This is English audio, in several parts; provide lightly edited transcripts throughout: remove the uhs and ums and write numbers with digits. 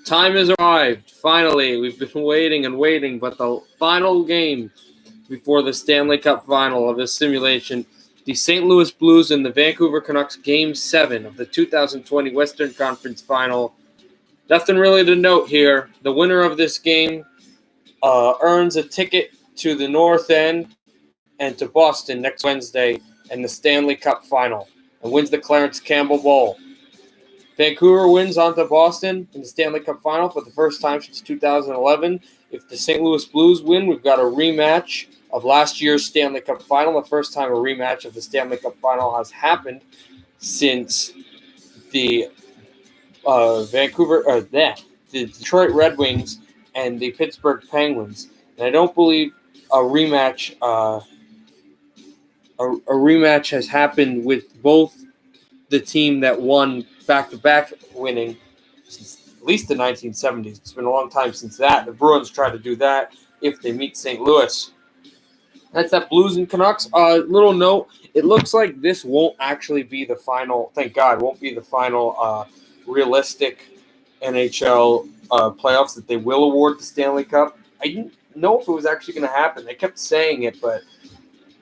Time has arrived. Finally, we've been waiting and waiting, but the final game before the Stanley Cup final of this simulation, the St. Louis Blues and the Vancouver Canucks Game 7 of the 2020 Western Conference Final. Nothing really to note here. The winner of this game earns a ticket to the North End and to Boston next Wednesday in the Stanley Cup Final and wins the Clarence Campbell Bowl. Vancouver wins on to Boston in the Stanley Cup Final for the first time since 2011. If the St. Louis Blues win, we've got a rematch of last year's Stanley Cup Final, the first time a rematch of the Stanley Cup Final has happened since the the Detroit Red Wings and the Pittsburgh Penguins. And I don't believe a rematch has happened with both the team that won back-to-back winning since at least the 1970s. It's been a long time since that. The Bruins try to do that if they meet St. Louis. That's that Blues and Canucks. Little note, it looks like this won't actually be the final, thank God, won't be the final realistic NHL playoffs that they will award the Stanley Cup. I didn't know if it was actually going to happen. They kept saying it, but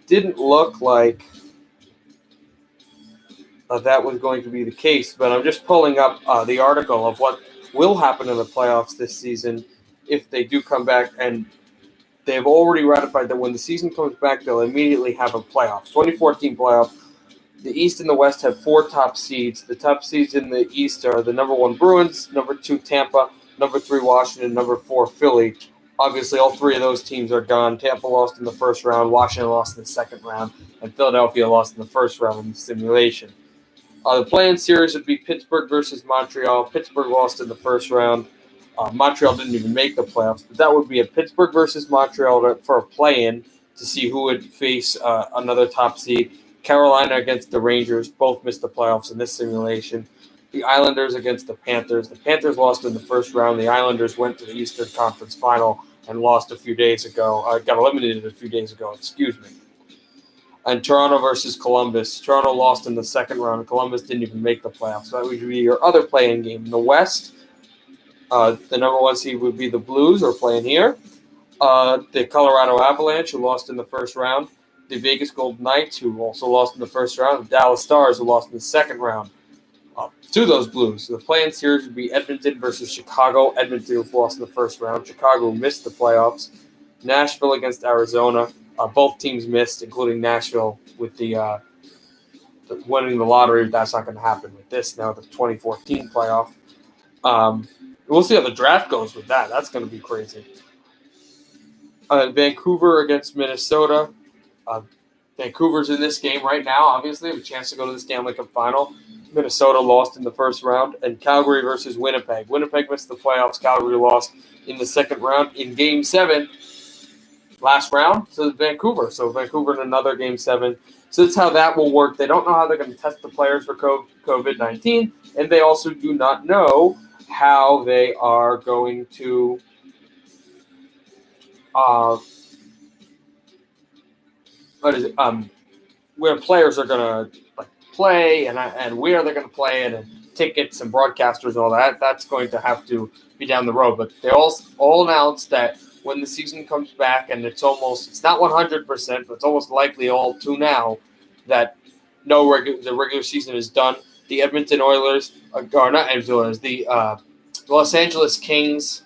didn't look like that was going to be the case. But I'm just pulling up the article of what will happen in the playoffs this season if they do come back, and they've already ratified that when the season comes back, they'll immediately have a playoff. 2014 playoff. The East and the West have 4 top seeds. The top seeds in the East are the number 1 Bruins, number 2 Tampa, number 3 Washington, number 4 Philly. Obviously, all 3 of those teams are gone. Tampa lost in the first round, Washington lost in the second round, and Philadelphia lost in the first round in the simulation. The play-in series would be Pittsburgh versus Montreal. Pittsburgh lost in the first round. Montreal didn't even make the playoffs, but that would be a Pittsburgh versus Montreal for a play-in to see who would face another top seed. Carolina against the Rangers, both missed the playoffs in this simulation. The Islanders against the Panthers. The Panthers lost in the first round. The Islanders went to the Eastern Conference Final and lost a few days ago. Got eliminated a few days ago, And Toronto versus Columbus. Toronto lost in the second round. Columbus didn't even make the playoffs. So that would be your other play-in game. In the West, the number 1 seed would be the Blues, who are playing here. The Colorado Avalanche, who lost in the first round. The Vegas Golden Knights, who also lost in the first round. The Dallas Stars, who lost in the second round to those Blues. So the play-in series would be Edmonton versus Chicago. Edmonton, who lost in the first round. Chicago missed the playoffs. Nashville against Arizona. Both teams missed, including Nashville, with the winning the lottery. That's not going to happen with this now, the 2014 playoff. We'll see how the draft goes with that. That's going to be crazy. Vancouver against Minnesota. Vancouver's in this game right now, obviously, have a chance to go to the Stanley Cup Final. Minnesota lost in the first round. And Calgary versus Winnipeg. Winnipeg missed the playoffs. Calgary lost in the second round in Game 7. Last round to Vancouver. So Vancouver in another Game 7. So that's how that will work. They don't know how they're going to test the players for COVID-19. And they also do not know how they are going to where players are going to play and where they're going to play it, and tickets and broadcasters and all that. That's going to have to be down the road. But they all announced that when the season comes back, and it's not 100%, but it's almost likely all to now that the regular season is done. The Edmonton Oilers, the Los Angeles Kings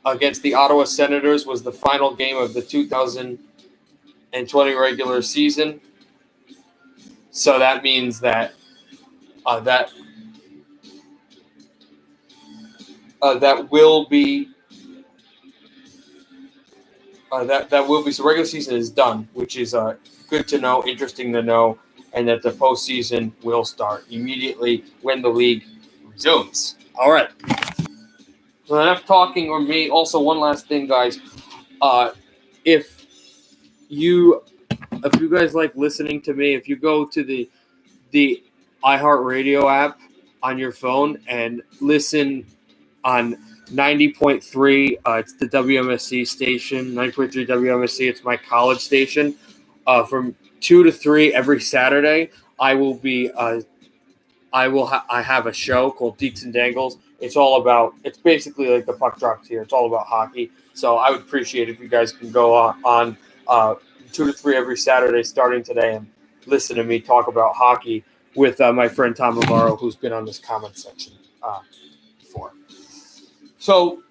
against the Ottawa Senators was the final game of the 2020 regular season. So that means that that will be so regular season is done, which is good to know, interesting to know, and that the postseason will start immediately when the league resumes. All right. So enough talking or me. Also, one last thing, guys. If you guys like listening to me, if you go to the iHeartRadio app on your phone and listen on 90.3, it's the WMSC station, 90.3 WMSC, it's my college station, from 2 to 3 every Saturday, I will be I have a show called Deets and Dangles. It's basically like the puck drops here. It's all about hockey. So I would appreciate if you guys can go on 2 to 3 every Saturday starting today and listen to me talk about hockey with my friend Tom Navarro, who's been on this comment section before. So,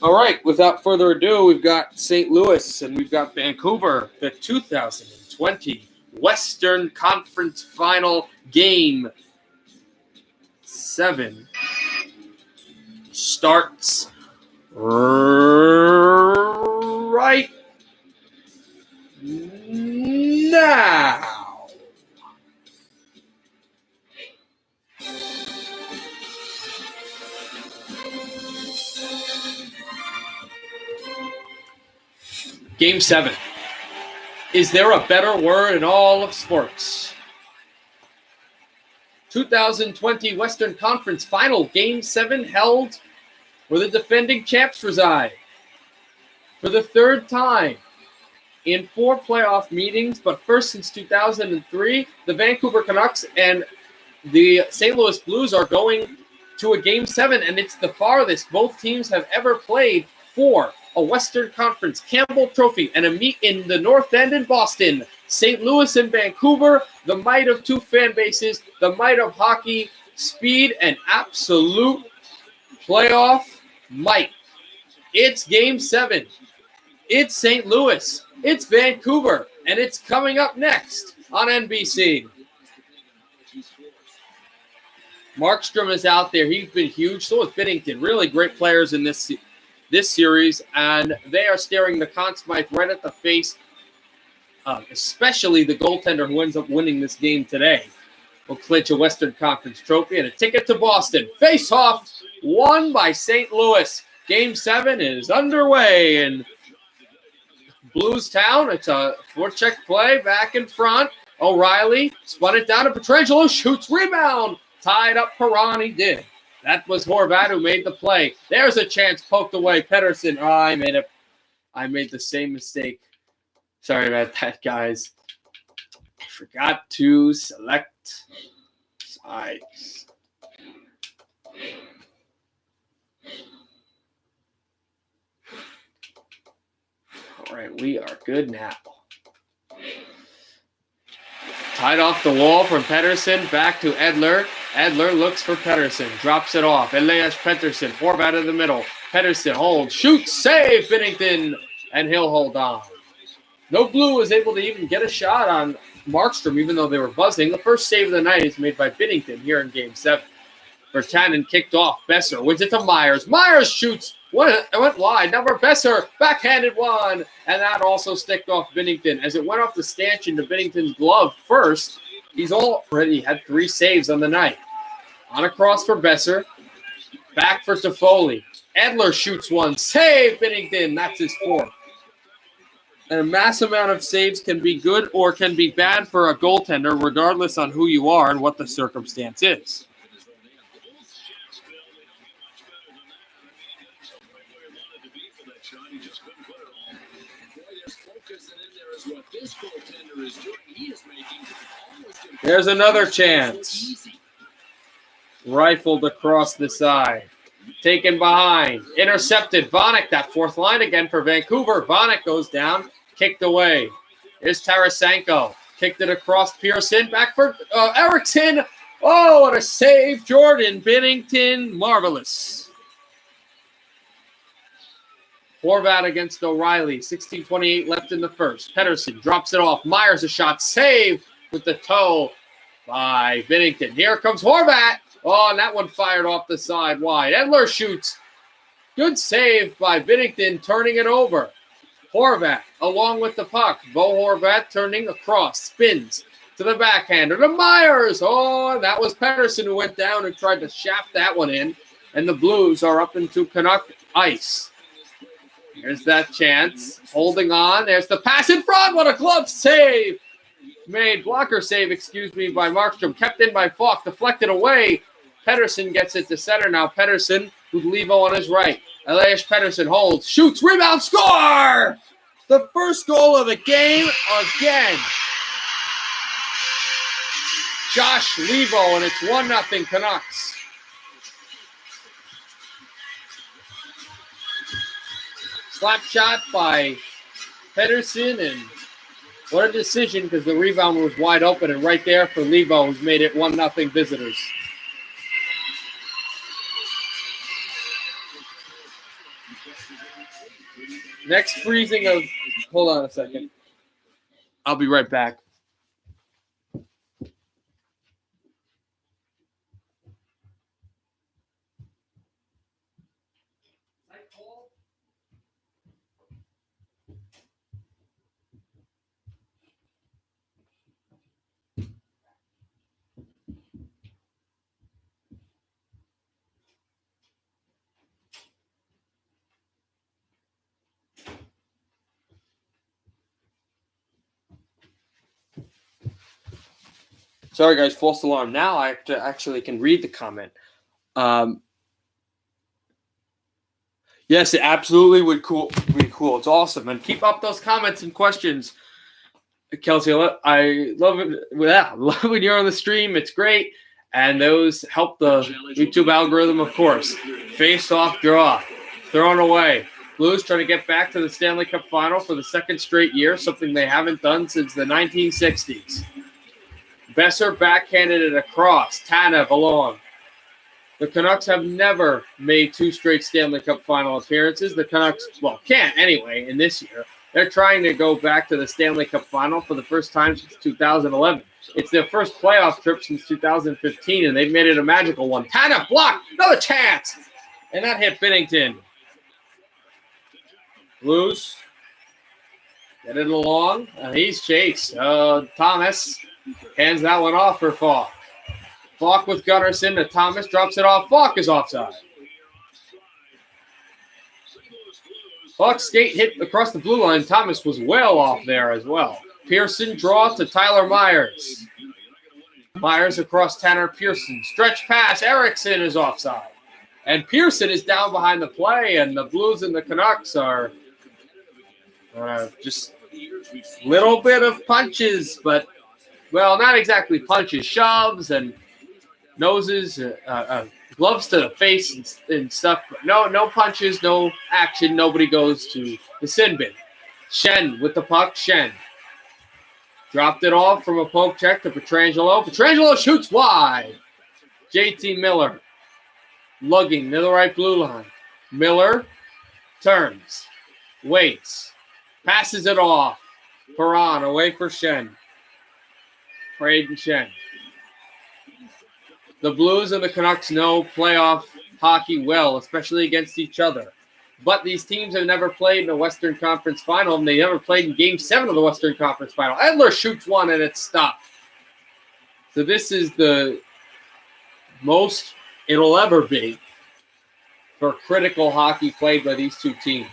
all right, without further ado, we've got St. Louis and we've got Vancouver, the 2020 Western Conference Final Game 7 starts right now. Game 7. Is there a better word in all of sports? 2020 Western Conference Final Game 7 held where the defending champs reside. For the third time in 4 playoff meetings, but first since 2003, the Vancouver Canucks and the St. Louis Blues are going to a Game 7, and it's the farthest both teams have ever played for a Western Conference Campbell Trophy and a meet in the North End in Boston. St. Louis and Vancouver, the might of 2 fan bases, the might of hockey, speed, and absolute playoff might. It's Game 7. It's St. Louis. It's Vancouver. And it's coming up next on NBC. Markstrom is out there. He's been huge. So is Binnington. Really great players in this series. And they are staring the Conn Smythe right at the face, especially the goaltender who ends up winning this game today. Will clinch a Western Conference trophy and a ticket to Boston. Face-off won by St. Louis. Game 7 is underway in Blues Town. It's a forecheck play back in front. O'Reilly spun it down to Pietrangelo. Shoots, rebound. Tied up Perron. Did. That was Horvat who made the play. There's a chance poked away. Pettersson. Oh, I made the same mistake. Sorry about that, guys. I forgot to select sides. All right, we are good now. Tied off the wall from Pettersson, back to Edler. Edler looks for Pettersson, drops it off. Elias Pettersson, Horvat in the middle. Pettersson holds, shoots, save Binnington, and he'll hold on. No Blue was able to even get a shot on Markstrom, even though they were buzzing. The first save of the night is made by Binnington here in Game 7. Virtanen kicked off. Besser wins it to Myers. Myers shoots. Went wide. Now for Besser. Backhanded one. And that also sticked off Binnington. As it went off the stanchion to Binnington's glove first, he's already had 3 saves on the night. On a cross for Besser. Back for Toffoli. Edler shoots one. Save Binnington. That's his 4th. And a mass amount of saves can be good or can be bad for a goaltender, regardless on who you are and what the circumstance is. There's another chance. Rifled across the side. Taken behind. Intercepted. Vanek, that 4th line again for Vancouver. Vanek goes down. Kicked away. Here's Tarasenko. Kicked it across Pearson. Back for Eriksson. Oh, what a save. Jordan Binnington. Marvelous. Horvat against O'Reilly. 16:28 left in the first. Pettersson drops it off. Myers a shot. Save with the toe by Binnington. Here comes Horvat. Oh, and that one fired off the side wide. Edler shoots. Good save by Binnington, turning it over. Horvat along with the puck. Bo Horvat turning across. Spins to the backhander to Myers. Oh, and that was Pettersson who went down and tried to shaft that one in. And the Blues are up into Canuck ice. Here's that chance. Holding on. There's the pass in front. What a glove save. Blocker save, by Markstrom. Kept in by Falk. Deflected away. Pettersson gets it to center now. Pettersson with Levo on his right. Elias Pettersson holds. Shoots. Rebound. Score! The first goal of the game again. Josh Levo, and it's 1-0 Canucks. Slap shot by Pedersen, and what a decision because the rebound was wide open and right there for Levo, who's made it 1-0 visitors. Next freezing of, hold on a second. I'll be right back. Sorry, guys, false alarm. Now I actually can read the comment. Yes, it absolutely would be cool. It's awesome. And keep up those comments and questions, Kelsey. I love it. Yeah, love when you're on the stream. It's great. And those help the YouTube algorithm, of course. Face-off draw. Thrown away. Blues trying to get back to the Stanley Cup Final for the second straight year, something they haven't done since the 1960s. Besser backhanded it across. Tanev along. The Canucks have never made two straight Stanley Cup Final appearances. The Canucks, can't anyway in this year. They're trying to go back to the Stanley Cup Final for the first time since 2011. It's their first playoff trip since 2015, and they've made it a magical one. Tanev blocked. Another chance. And that hit Binnington. Blues. Get it along. He's chased. Thomas hands that one off for Falk. Falk with Gunnarsson to Thomas. Drops it off. Falk is offside. Falk's skate hit across the blue line. Thomas was well off there as well. Pearson draw to Tyler Myers. Myers across Tanner Pearson. Stretch pass. Eriksson is offside. And Pearson is down behind the play, and the Blues and the Canucks are just a little bit of punches, but, not exactly punches. Shoves and noses, gloves to the face and stuff. But no punches, no action. Nobody goes to the sin bin. Shen with the puck. Shen dropped it off from a poke check to Pietrangelo. Pietrangelo shoots wide. JT Miller lugging to the right blue line. Miller turns, waits, passes it off. Perron away for Shen. Braden Shen. The Blues and the Canucks know playoff hockey well, especially against each other. But these teams have never played in a Western Conference Final, and they never played in Game 7 of the Western Conference Final. Edler shoots one, and it's stopped. So this is the most it'll ever be for critical hockey played by these two teams.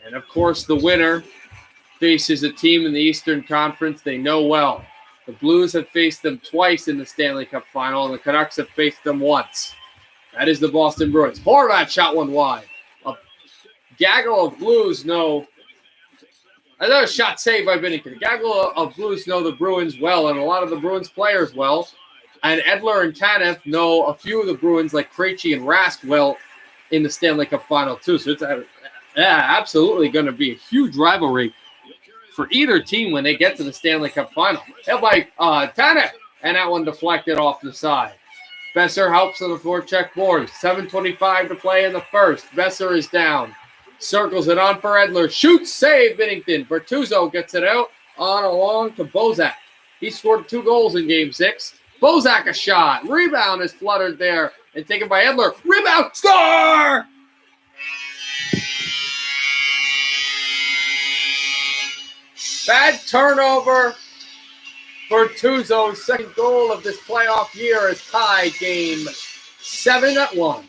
And, of course, the winner faces a team in the Eastern Conference they know well. The Blues have faced them twice in the Stanley Cup Final, and the Canucks have faced them once. That is the Boston Bruins. Horvat shot one wide. A gaggle of Blues know. Another shot saved by Binnington. A gaggle of Blues know the Bruins well, and a lot of the Bruins players well. And Edler and Tanev know a few of the Bruins, like Krejci and Rask, well in the Stanley Cup Final, too. So it's absolutely going to be a huge rivalry for either team when they get to the Stanley Cup Final. Held by Tanev, and that one deflected off the side. Besser helps on the forecheck board. 7:25 to play in the first. Besser is down. Circles it on for Edler. Shoots, save, Binnington. Bertuzzo gets it out on along to Bozak. He scored 2 goals in Game 6. Bozak a shot. Rebound is fluttered there and taken by Edler. Rebound, score! Bad turnover. Bertuzzo's second goal of this playoff year has tied Game 7-1.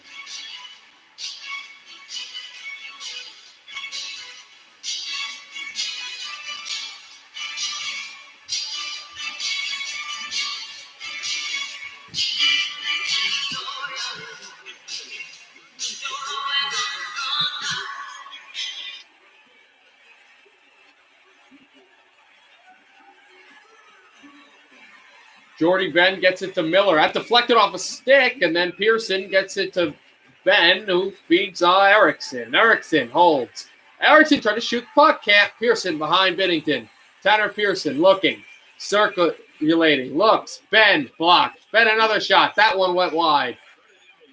Jordy Ben gets it to Miller. That deflected off a stick, and then Pearson gets it to Ben, who feeds Erickson. Erickson holds. Erickson tried to shoot the puck. Can't. Pearson behind Binnington. Tanner Pearson looking. Circulating. Looks. Ben blocked. Ben another shot. That one went wide.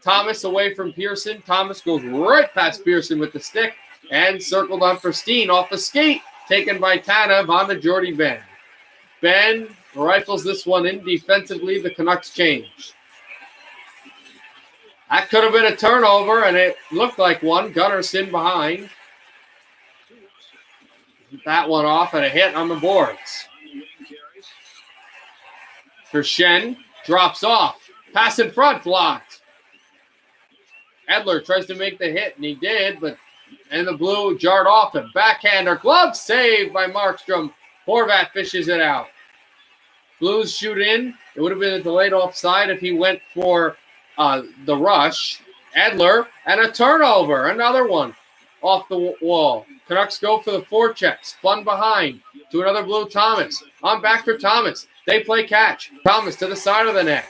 Thomas away from Pearson. Thomas goes right past Pearson with the stick and circled on for Steen off the skate. Taken by Tanev on the Jordy Ben. Ben rifles this one in defensively. The Canucks change. That could have been a turnover, and it looked like one. Gunnarsson behind. That one off and a hit on the boards. For Shen, drops off. Pass in front, blocked. Edler tries to make the hit, and he did, and the blue jarred off him. Backhander, glove saved by Markstrom. Horvat fishes it out. Blues shoot in. It would have been a delayed offside if he went for the rush. Edler, and a turnover. Another one off the wall. Canucks go for the forecheck. Spun behind to another Blue Thomas. On back for Thomas. They play catch. Thomas to the side of the net.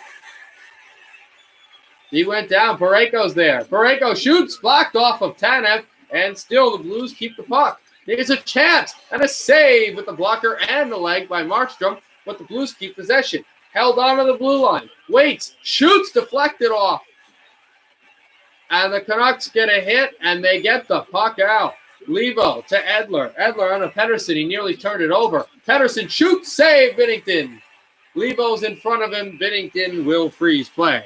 He went down. Pareko's there. Pareko shoots. Blocked off of Tanev. And still the Blues keep the puck. There's a chance and a save with the blocker and the leg by Markstrom. But the Blues keep possession. Held on to the blue line. Waits. Shoots. Deflected off. And the Canucks get a hit, and they get the puck out. Levo to Edler. Edler on a Pettersson. He nearly turned it over. Pettersson shoots. Save Binnington. Levo's in front of him. Binnington will freeze play.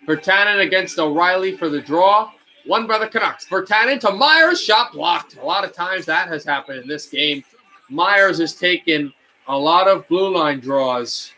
Virtanen against O'Reilly for the draw. Won by the Canucks. Virtanen to Myers. Shot blocked. A lot of times that has happened in this game. Myers has taken a lot of blue line draws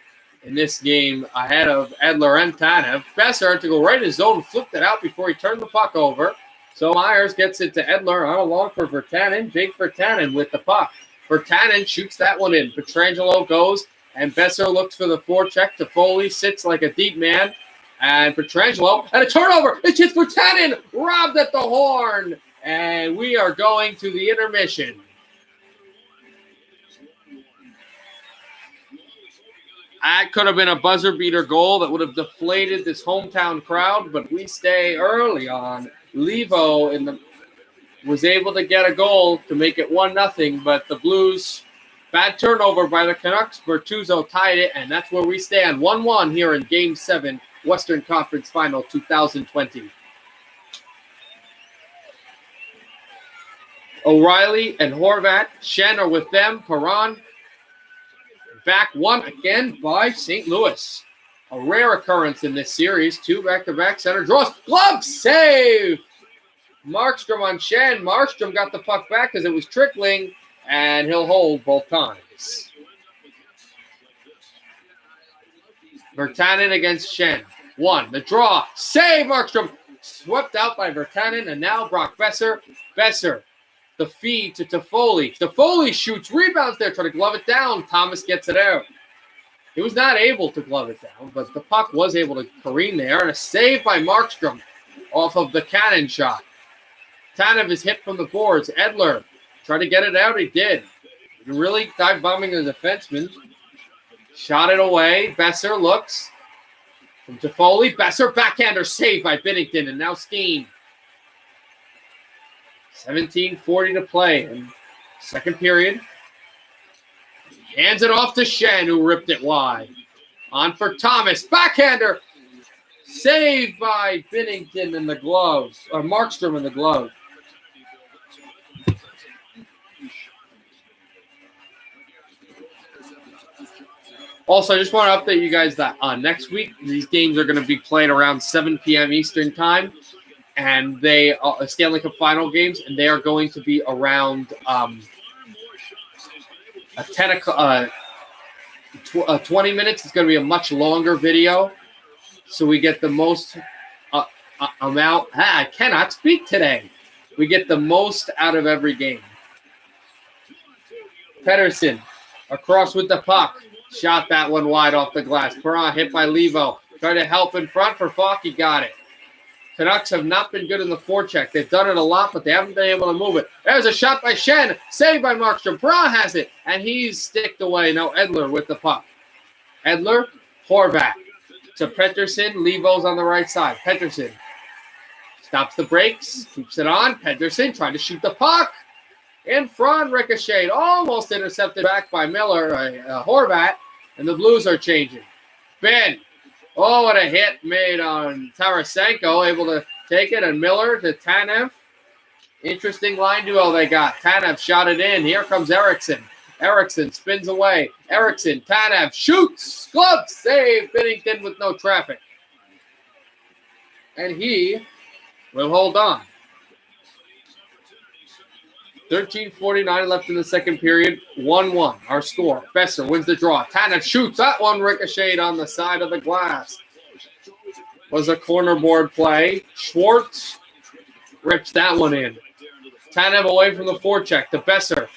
in this game ahead of Edler and Tanev. Besser had to go right in his zone and flipped it out before he turned the puck over. So Myers gets it to Edler on a long for Virtanen. Jake Virtanen with the puck. Virtanen shoots that one in. Pietrangelo goes, and Besser looks for the forecheck. Toffoli sits like a deep man. And Pietrangelo, and a turnover. It hits Virtanen, robbed at the horn. And we are going to the intermission. That could have been a buzzer beater goal that would have deflated this hometown crowd, but we stay early on. Levo was able to get a goal to make it 1-0, but the Blues, bad turnover by the Canucks. Bertuzzo tied it, and that's where we stand. 1-1 here in Game 7, Western Conference Final 2020. O'Reilly and Horvat. Shen are with them. Perron back one again by St. Louis. A rare occurrence in this series. 2 back-to-back center draws. Glove save! Markstrom on Shen. Markstrom got the puck back because it was trickling, and he'll hold both times. Virtanen against Shen. 1. The draw. Save Markstrom. Swept out by Virtanen, and now Brock Besser. Besser. The feed to Toffoli. Toffoli shoots, rebounds there, trying to glove it down. Thomas gets it out. He was not able to glove it down, but the puck was able to careen there. And a save by Markstrom off of the cannon shot. Tanev is hit from the boards. Edler tried to get it out. He did. Really dive-bombing the defenseman. Shot it away. Besser looks. From Toffoli. Besser backhander saved by Binnington. And now Steen. 17:40 to play in second period. Hands it off to Shen, who ripped it wide. On for Thomas. Backhander. Saved by Binnington in the gloves. Or Markstrom in the glove. Also, I just want to update you guys that next week, these games are going to be played around 7 p.m. Eastern time. And they are Stanley Cup final games, and they are going to be around 20 minutes. It's going to be a much longer video, so we get the most amount. I cannot speak today. We get the most out of every game. Pettersson across with the puck. Shot that one wide off the glass. Perron hit by Levo. Tried to help in front for Falk. He got it. Canucks have not been good in the forecheck. They've done it a lot, but they haven't been able to move it. There's a shot by Schenn. Saved by Markstrom. Braun has it, and he's sticked away. Now Edler with the puck. Edler, Horvat to Pettersson. Levo's on the right side. Pettersson stops the brakes, keeps it on. Pettersson trying to shoot the puck. In front, ricocheted. Almost intercepted back by Miller, Horvat, and the Blues are changing. Ben. Oh, what a hit made on Tarasenko. Able to take it, and Miller to Tanev. Interesting line duo they got. Tanev shot it in. Here comes Eriksson. Eriksson spins away. Eriksson, Tanev shoots. Glove save. Binnington with no traffic. And he will hold on. 13:49 left in the second period. 1-1, our score. Besser wins the draw. Tanev shoots. That one ricocheted on the side of the glass. Was a corner board play. Schwartz rips that one in. Tanev away from the forecheck to Besser.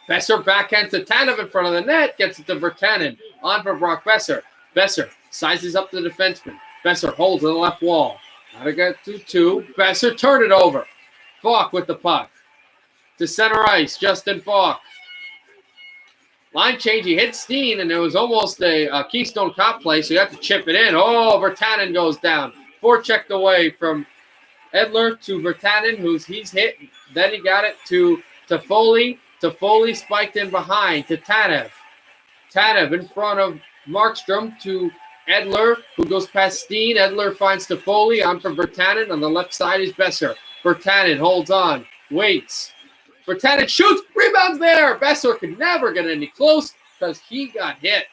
Besser backhands to Tanev in front of the net. Gets it to Virtanen. On for Brock Besser. Besser sizes up the defenseman. Besser holds on the left wall. Now to get to 2. Besser turn it over. Falk with the puck. To center ice, Justin Falk. Line change, he hit Steen, and it was almost a Keystone Cop play, so you have to chip it in. Oh, Virtanen goes down. Forechecked away from Edler to Virtanen, he's hit. Then he got it to Foley. Foley spiked in behind to Tanev. Tanev in front of Markstrom to Edler, who goes past Steen. Edler finds Foley on for Virtanen. On the left side is Besser. Virtanen holds on, waits. Virtanen shoots, rebounds there. Besser could never get any close because he got hit.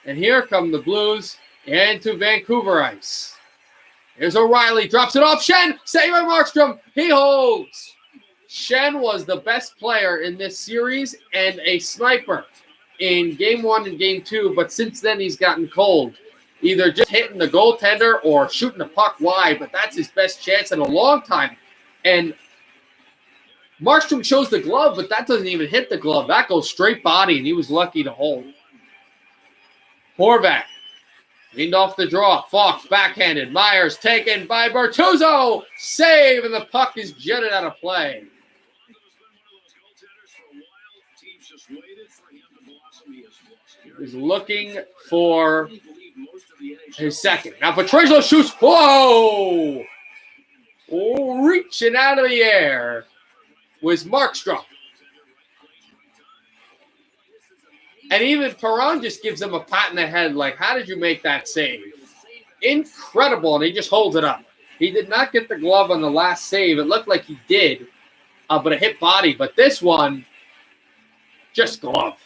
And here come the Blues into Vancouver ice. Here's O'Reilly, drops it off. Schenn, saved by Markstrom. He holds. Schenn was the best player in this series and a sniper in Game 1 and Game 2, but since then he's gotten cold. Either just hitting the goaltender or shooting the puck wide, but that's his best chance in a long time. And Markstrom chose the glove, but that doesn't even hit the glove. That goes straight body, and he was lucky to hold. Horvat leaned off the draw. Fox backhanded. Myers taken by Bertuzzo. Save, and the puck is jetted out of play. He was looking for his second. Now Pietrangelo shoots. Whoa! Oh, reaching out of the air was Markstrom. And even Perron just gives him a pat in the head, like, how did you make that save? Incredible, and he just holds it up. He did not get the glove on the last save. It looked like he did, but it hit body. But this one, just glove.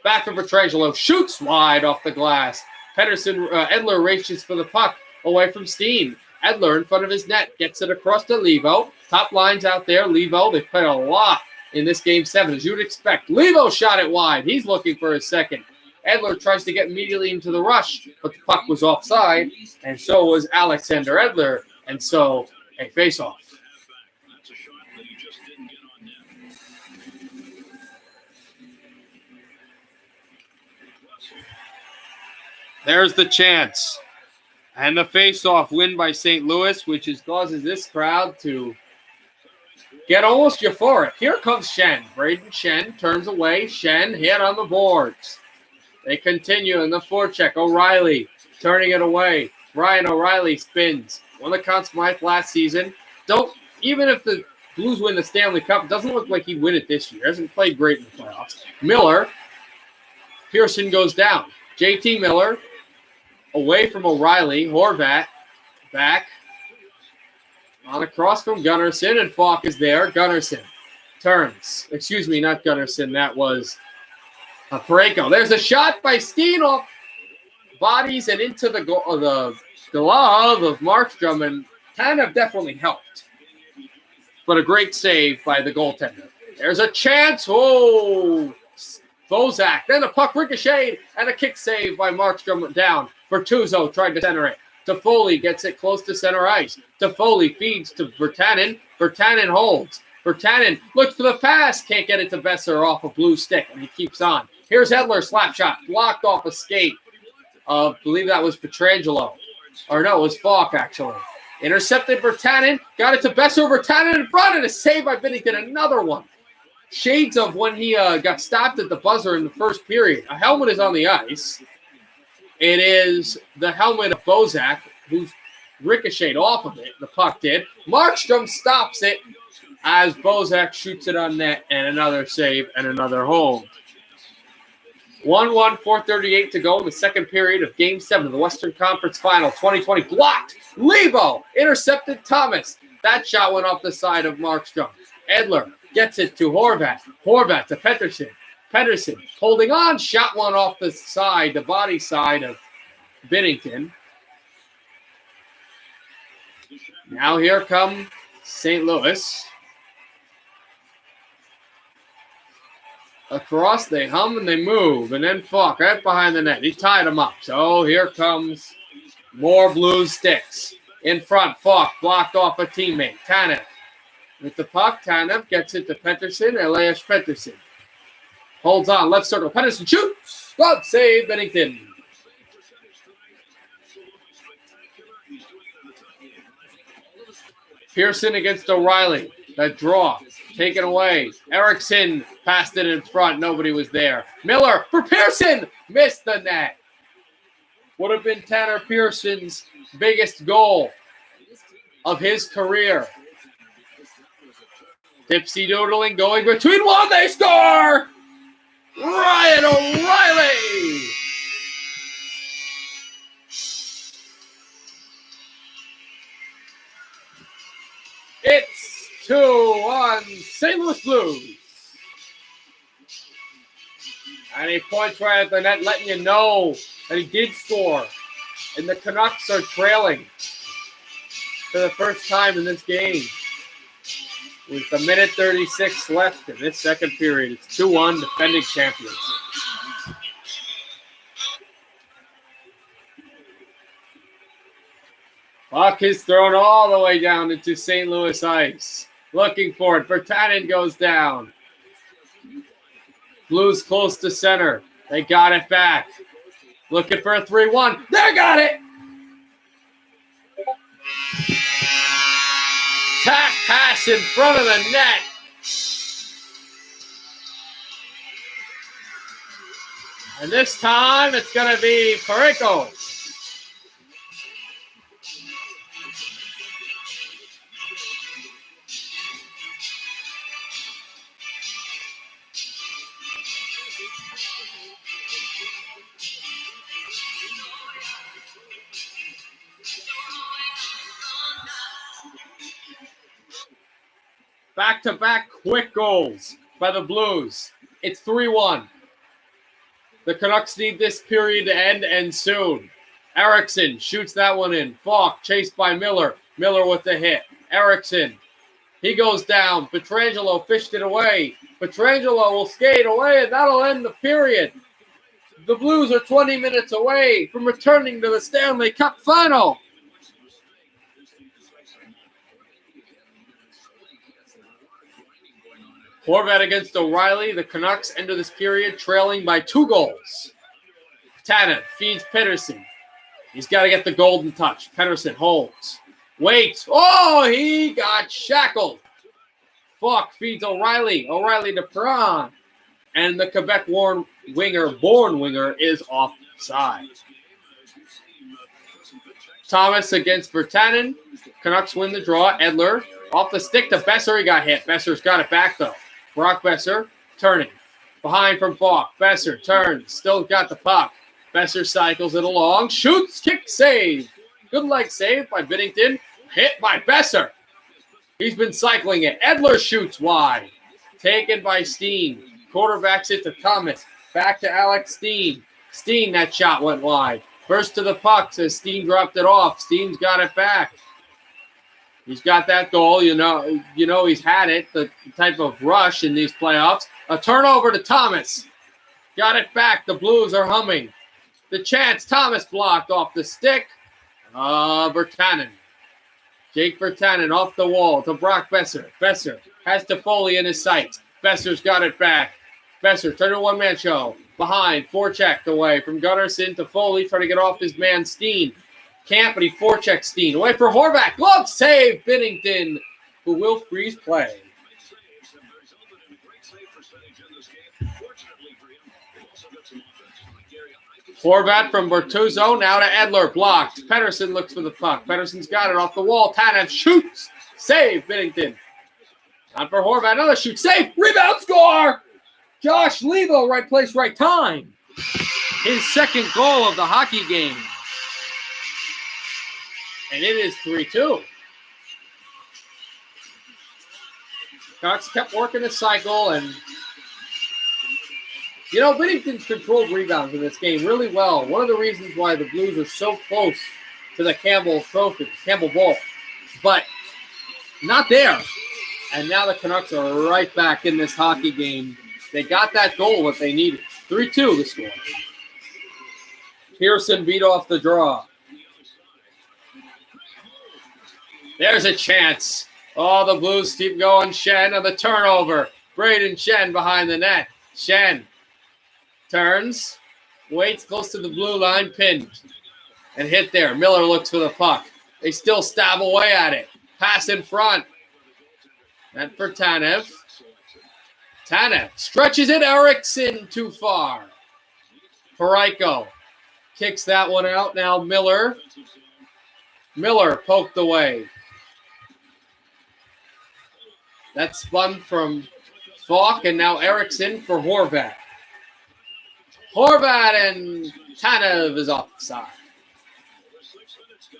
Back to Pietrangelo, shoots wide off the glass. Edler races for the puck away from Steen. Edler in front of his net, gets it across to Levo. Top lines out there. Levo, they've played a lot in this Game 7, as you'd expect. Levo shot it wide. He's looking for his second. Edler tries to get immediately into the rush, but the puck was offside, and so was Alexander Edler, and so a face-off. There's the chance. And the face-off win by St. Louis, which causes this crowd to get almost euphoric. Here comes Schenn. Braden Schenn turns away. Schenn hit on the boards. They continue in the forecheck. O'Reilly turning it away. Ryan O'Reilly spins. Won the Conn Smythe last season. Even if the Blues win the Stanley Cup, it doesn't look like he'd win it this year. Hasn't played great in the playoffs. Miller. Pearson goes down. JT Miller. Away from O'Reilly, Horvat, back, on across from Gunnarsson, and Falk is there. Gunnarsson turns. Excuse me, not Gunnarsson. That was Parayko. There's a shot by Steen off bodies and into the glove of Markstrom, and Tanev definitely helped. But a great save by the goaltender. There's a chance. Oh, Bozak. Then a puck ricocheted, and a kick save by Markstrom down. Bertuzzo tried to center it. Toffoli gets it close to center ice. Toffoli feeds to Virtanen. Virtanen holds. Virtanen looks for the pass. Can't get it to Besser off a blue stick, and he keeps on. Here's Edler, slap shot. Blocked off a skate. I believe that was Pietrangelo. Or no, it was Falk, actually. Intercepted Virtanen. Got it to Besser. Virtanen in front, and a save by Binnington. Another one. Shades of when he got stopped at the buzzer in the first period. A helmet is on the ice. It is the helmet of Bozak, who's ricocheted off of it. The puck did. Markstrom stops it as Bozak shoots it on net, and another save and another hold. 1-1, 4:38 to go in the second period of Game 7 of the Western Conference Final 2020. Blocked. Lebo intercepted Thomas. That shot went off the side of Markstrom. Edler gets it to Horvat. Horvat to Pettersson. Pettersson holding on. Shot one off the side, the body side of Binnington. Now here come St. Louis. Across, they hum and they move. And then Falk right behind the net. He tied him up. So here comes more Blues sticks. In front, Falk blocked off a teammate. Tanev with the puck. Tanev gets it to Pettersson. Elias Pettersson holds on. Left circle. Pettersson shoots. Glove save. Binnington. Pearson against O'Reilly. That draw. Taken away. Eriksson passed it in front. Nobody was there. Miller for Pearson. Missed the net. Would have been Tanner Pearson's biggest goal of his career. Tipsy doodling going between one. They score! Ryan O'Reilly! It's 2-1 St. Louis Blues. And he points right at the net, letting you know that he did score. And the Canucks are trailing for the first time in this game. With a minute 36 left in this second period. It's 2-1, defending champions. Puck is thrown all the way down into St. Louis ice. Looking for it. Virtanen goes down. Blues close to center. They got it back. Looking for a 3-1. They got it! Tack pass in front of the net. And this time it's going to be Parayko. Back-to-back quick goals by the Blues. It's 3-1. The Canucks need this period to end, and soon. Eriksson shoots that one in. Falk chased by Miller. Miller with the hit. Eriksson. He goes down. Pietrangelo fished it away. Pietrangelo will skate away, and that'll end the period. The Blues are 20 minutes away from returning to the Stanley Cup Final. Horvat against O'Reilly. The Canucks enter this period trailing by 2 goals. Tanev feeds Pettersson. He's got to get the golden touch. Pettersson holds. Waits. Oh, he got shackled. Falk feeds O'Reilly. O'Reilly to Perron. And the Quebec-born winger is offside. Thomas against Virtanen. Canucks win the draw. Edler off the stick to Besser. He got hit. Besser's got it back, though. Brock Besser turning. Behind from Falk. Besser turns. Still got the puck. Besser cycles it along. Shoots. Kick. Save. Good leg save by Binnington. Hit by Besser. He's been cycling it. Edler shoots wide. Taken by Steen. Quarterbacks it to Thomas. Back to Alex Steen. Steen, that shot went wide. First to the puck as Steen dropped it off. Steen's got it back. He's got that goal. You know he's had it, the type of rush in these playoffs. A turnover to Thomas. Got it back. The Blues are humming. The chance. Thomas blocked off the stick. Virtanen. Jake Virtanen off the wall to Brock Besser. Besser has Toffoli in his sights. Besser's got it back. Besser turned a one-man show. Behind, forechecked away from Gunnarsson to Foley, trying to get off his man Steen. Can't, but he forechecks Steen. Away for Horvat. Glove save. Binnington, who will freeze play. Horvat from Bertuzzo, now to Edler, blocked. Pettersson looks for the puck. Pettersson's got it off the wall. Tanev shoots. Save, Binnington. On for Horvat, another shoot. Save, rebound, score! Josh Levo, right place, right time. His second goal of the hockey game. And it is 3-2. Canucks kept working the cycle, and Binnington's controlled rebounds in this game really well. One of the reasons why the Blues are so close to the Campbell Bowl, but not there. And now the Canucks are right back in this hockey game. They got that goal that they needed. 3-2 the score. Pearson beat off the draw. There's a chance. Oh, the Blues keep going. Schenn on the turnover. Braden Schenn behind the net. Schenn turns, waits close to the blue line, pinned, and hit there. Miller looks for the puck. They still stab away at it. Pass in front. And for Tanev. Tanev stretches it. Eriksson too far. Parayko kicks that one out. Now Miller. Miller poked away. That spun from Falk, and now Eriksson for Horvat. Horvat and Tanev is offside.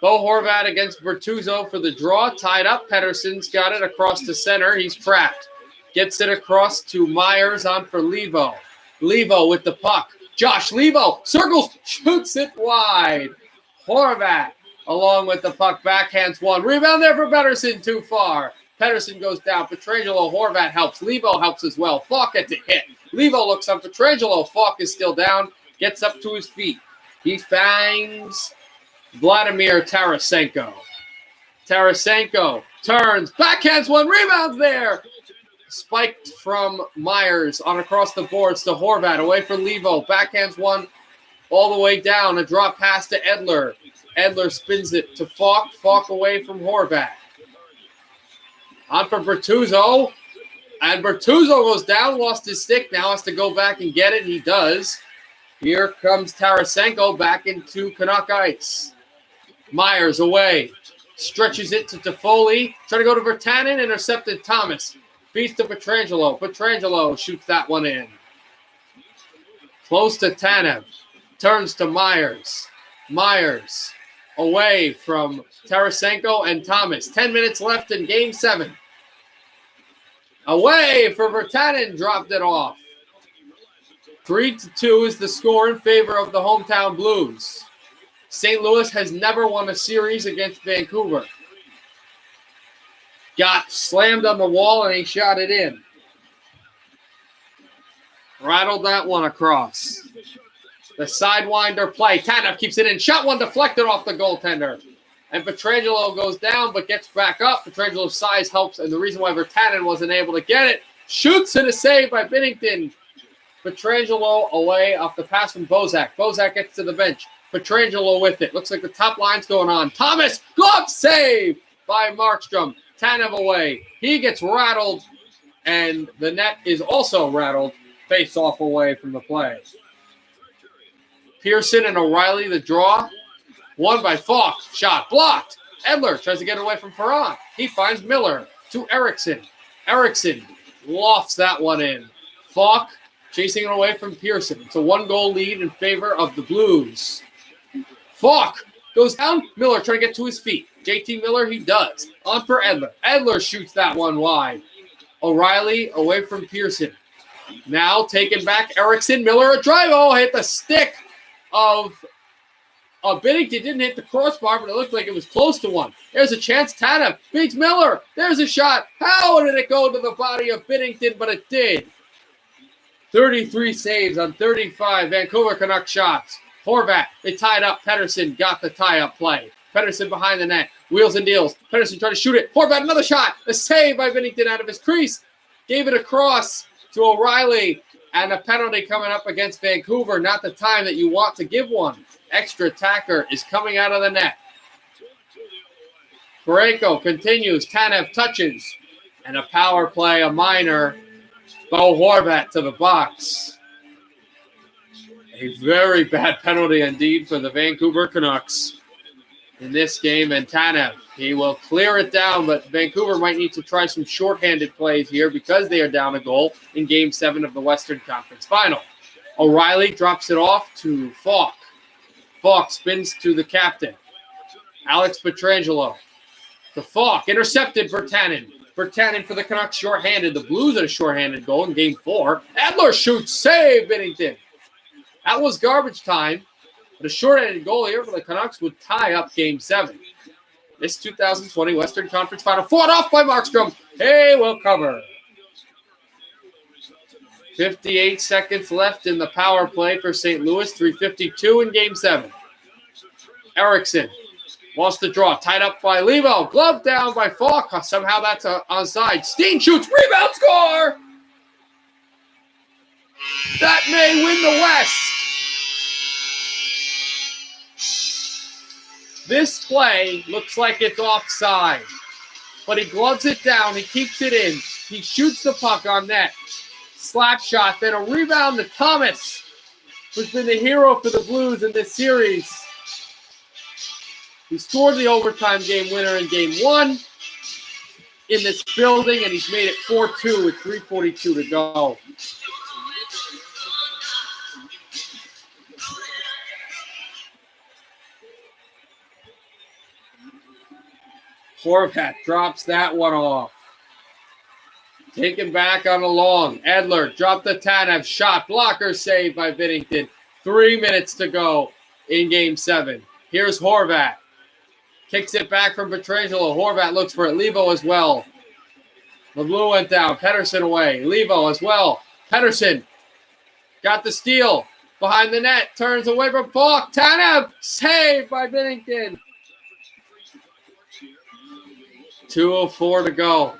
Bo Horvat against Bertuzzo for the draw. Tied up. Pettersson's got it across the center. He's trapped. Gets it across to Myers on for Levo. Levo with the puck. Josh Levo circles, shoots it wide. Horvat along with the puck. Backhands one. Rebound there for Pettersson, too far. Pettersson goes down. Pietrangelo, Horvat helps. Levo helps as well. Falk gets a hit. Levo looks up. Pietrangelo, Falk is still down. Gets up to his feet. He finds Vladimir Tarasenko. Tarasenko turns. Backhands one. Rebounds there. Spiked from Myers on across the boards to Horvat. Away for Levo. Backhands one all the way down. A drop pass to Edler. Edler spins it to Falk. Falk away from Horvat. On for Bertuzzo. And Bertuzzo goes down, lost his stick, now has to go back and get it. He does. Here comes Tarasenko back into Canuck ice. Myers away. Stretches it to Toffoli. Trying to go to Virtanen. Intercepted Thomas. Beats to Pietrangelo. Pietrangelo shoots that one in. Close to Tanev. Turns to Myers. Myers away from Tarasenko and Thomas. 10 minutes left in Game 7. Away for Virtanen, dropped it off. 3-2 is the score in favor of the hometown Blues. St. Louis has never won a series against Vancouver. Got slammed on the wall and he shot it in. Rattled that one across. The sidewinder play. Tanev keeps it in. Shot one deflected off the goaltender. And Pietrangelo goes down but gets back up. Pietrangelo's size helps, and the reason why Virtanen wasn't able to get it, shoots and a save by Binnington. Pietrangelo away off the pass from Bozak. Bozak gets to the bench. Pietrangelo with it. Looks like the top line's going on. Thomas, glove save by Markstrom. Tanev away. He gets rattled, and the net is also rattled. Face off away from the play. Pearson and O'Reilly, the draw. Won by Falk. Shot blocked. Edler tries to get away from Perron. He finds Miller to Eriksson. Eriksson lofts that one in. Falk chasing it away from Pearson. It's a 1-goal lead in favor of the Blues. Falk goes down. Miller trying to get to his feet. JT Miller, he does. On for Edler. Edler shoots that one wide. O'Reilly away from Pearson. Now taken back. Eriksson. Miller a drive. Oh, hit the stick of Binnington. Didn't hit the crossbar, but it looked like it was close to one. There's a chance. Tanev beats Miller. There's a shot. How did it go to the body of Binnington? But it did. 33 saves on 35 Vancouver Canucks shots. Horvat, they tied up. Pettersson got the tie-up play. Pettersson behind the net. Wheels and deals. Pettersson tried to shoot it. Horvat, another shot. A save by Binnington out of his crease. Gave it across to O'Reilly. And a penalty coming up against Vancouver. Not the time that you want to give one. Extra attacker is coming out of the net. Parayko continues. Tanev touches. And a power play, a minor. Bo Horvat to the box. A very bad penalty indeed for the Vancouver Canucks in this game. And Tanev, he will clear it down, but Vancouver might need to try some shorthanded plays here because they are down a goal in Game 7 of the Western Conference Final. O'Reilly drops it off to Falk. Falk spins to the captain, Alex Pietrangelo. To Falk, intercepted Virtanen. Virtanen for the Canucks, shorthanded. The Blues had a shorthanded goal in Game 4. Adler shoots, save Binnington. That was garbage time, but a shorthanded goal here for the Canucks would tie up Game 7. This 2020 Western Conference Final, fought off by Markstrom. Hey, we'll cover. 58 seconds left in the power play for St. Louis, 3:52 in Game 7. Eriksson wants the draw, tied up by Levo. Glove down by Falk. Somehow that's onside. Steen shoots, rebound, score! That may win the West. This play looks like it's offside, but he gloves it down. He keeps it in. He shoots the puck on net. Slap shot, then a rebound to Thomas, who's been the hero for the Blues in this series. He scored the overtime game winner in Game 1 in this building, and he's made it 4-2 with 3:42 to go. Horvat drops that one off. Taken back on a long. Edler dropped the Tanev shot. Blocker saved by Binnington. 3 minutes to go in Game 7. Here's Horvat. Kicks it back from Pietrangelo. Horvat looks for it. Levo as well. The blue went down. Pettersson away. Levo as well. Pettersson got the steal. Behind the net. Turns away from Falk. Tanev saved by Binnington. 2:04 to go.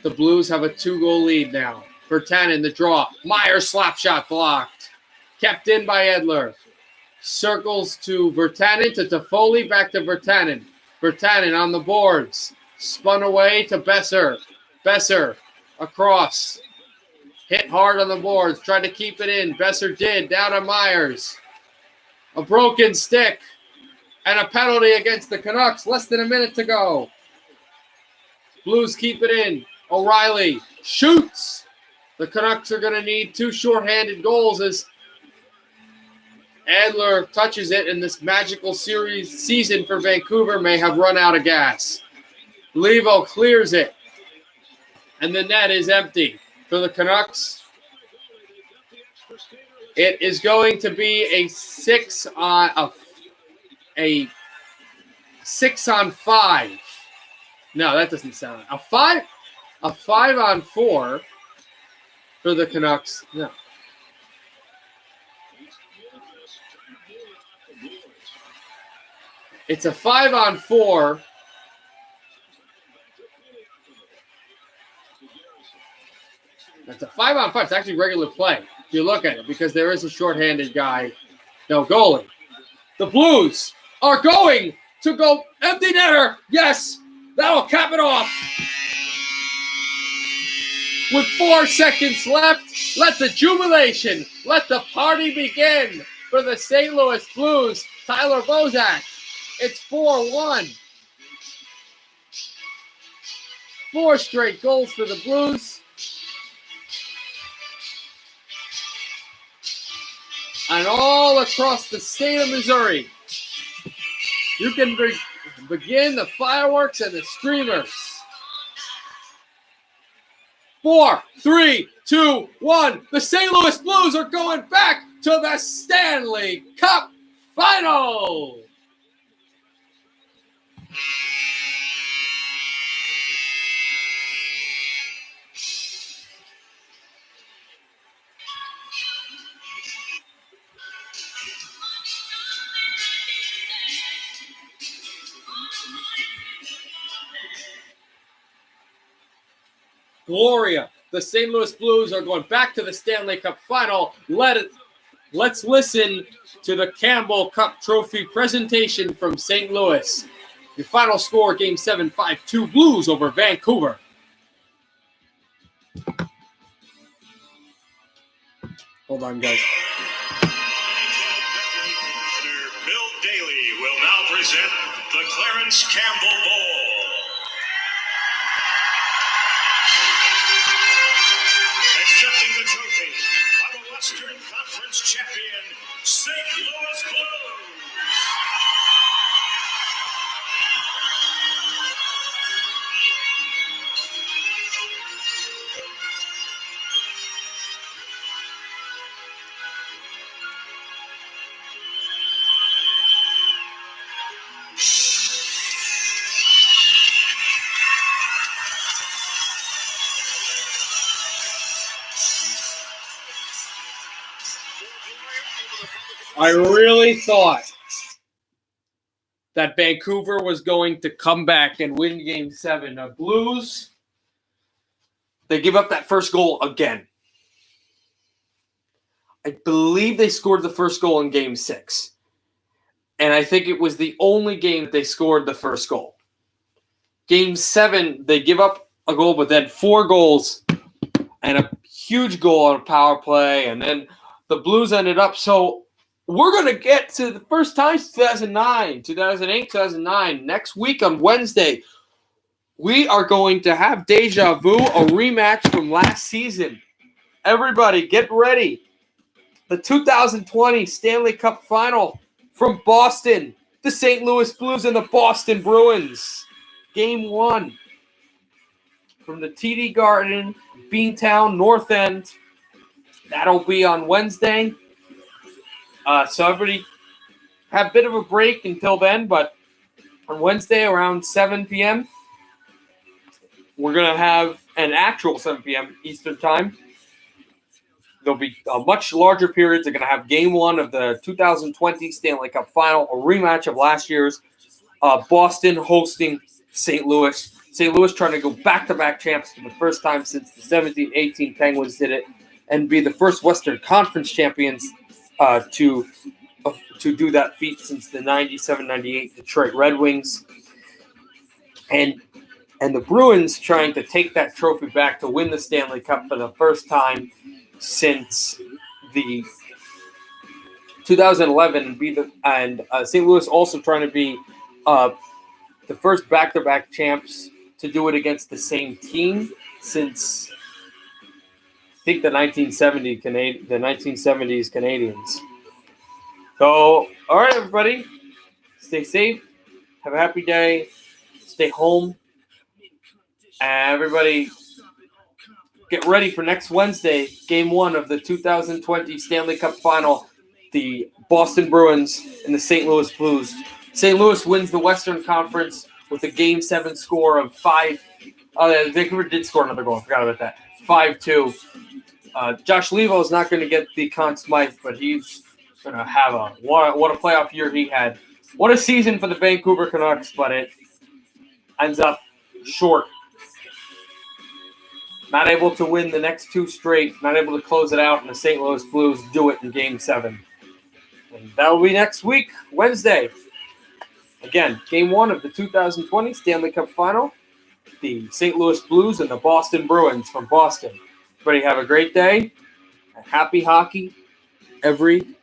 The Blues have a 2-goal lead now. Virtanen, the draw. Myers slap shot blocked. Kept in by Edler. Circles to Virtanen, to Toffoli, back to Virtanen. Virtanen on the boards. Spun away to Besser. Besser across. Hit hard on the boards. Tried to keep it in. Besser did. Down to Myers. A broken stick. And a penalty against the Canucks. Less than a minute to go. Blues keep it in. O'Reilly shoots. The Canucks are going to need 2 shorthanded goals as Adler touches it, and this magical season for Vancouver may have run out of gas. Levo clears it, and the net is empty for the Canucks. It is going to be a 6 on 5. No, that doesn't sound a 5 on 4 for the Canucks. No. It's a 5 on 4. That's a 5 on 5. It's actually regular play if you look at it because there is a shorthanded guy, no goalie. The Blues are going to go empty netter. Yes, that'll cap it off. With 4 seconds left, let the jubilation, let the party begin for the St. Louis Blues. Tyler Bozak. It's 4-1. 4 straight goals for the Blues. And all across the state of Missouri, you can begin the fireworks and the streamers. 4, 3, 2, 1. The St. Louis Blues are going back to the Stanley Cup Final. Gloria. The St. Louis Blues are going back to the Stanley Cup Final. Let's listen to the Campbell Cup Trophy presentation from St. Louis. Your final score, Game 7, 5-2 Blues over Vancouver. Hold on, guys. Bill Daly will now present the Clarence Campbell Bowl. Accepting the trophy are the Western Conference champion, St. Louis Blues. I really thought that Vancouver was going to come back and win Game 7. The Blues, they give up that first goal again. I believe they scored the first goal in Game 6. And I think it was the only game that they scored the first goal. Game 7, they give up a goal, but then 4 goals and a huge goal on a power play. And then the Blues ended up so... We're going to get to the first time 2008, 2009. Next week on Wednesday, we are going to have deja vu, a rematch from last season. Everybody, get ready. The 2020 Stanley Cup Final from Boston. The St. Louis Blues and the Boston Bruins. Game 1 from the TD Garden, Beantown, North End. That'll be on Wednesday. So everybody have a bit of a break until then, but on Wednesday around 7 p.m., we're going to have an actual 7 p.m. Eastern Time. There'll be a much larger period. They're going to have Game 1 of the 2020 Stanley Cup Final, a rematch of last year's. Boston hosting St. Louis. St. Louis trying to go back-to-back champs for the first time since the 17-18 Penguins did it and be the first Western Conference champions to do that feat since the 97-98 Detroit Red Wings. And the Bruins trying to take that trophy back to win the Stanley Cup for the first time since the 2011 and St. Louis also trying to be the first back-to-back champs to do it against the same team since I think the 1970s Canadians. So, all right, everybody, stay safe, have a happy day, stay home, and everybody get ready for next Wednesday, Game 1 of the 2020 Stanley Cup Final, the Boston Bruins and the St. Louis Blues. St. Louis wins the Western Conference with a Game 7 score of 5. Vancouver did score another goal. I forgot about that. 5-2. Josh Levo is not going to get the Conn Smythe, but he's going to have what a playoff year he had. What a season for the Vancouver Canucks, but it ends up short. Not able to win the next 2 straight, not able to close it out, and the St. Louis Blues do it in Game 7. And that will be next week, Wednesday. Again, Game 1 of the 2020 Stanley Cup Final, the St. Louis Blues and the Boston Bruins from Boston. Everybody have a great day, and happy hockey, everybody.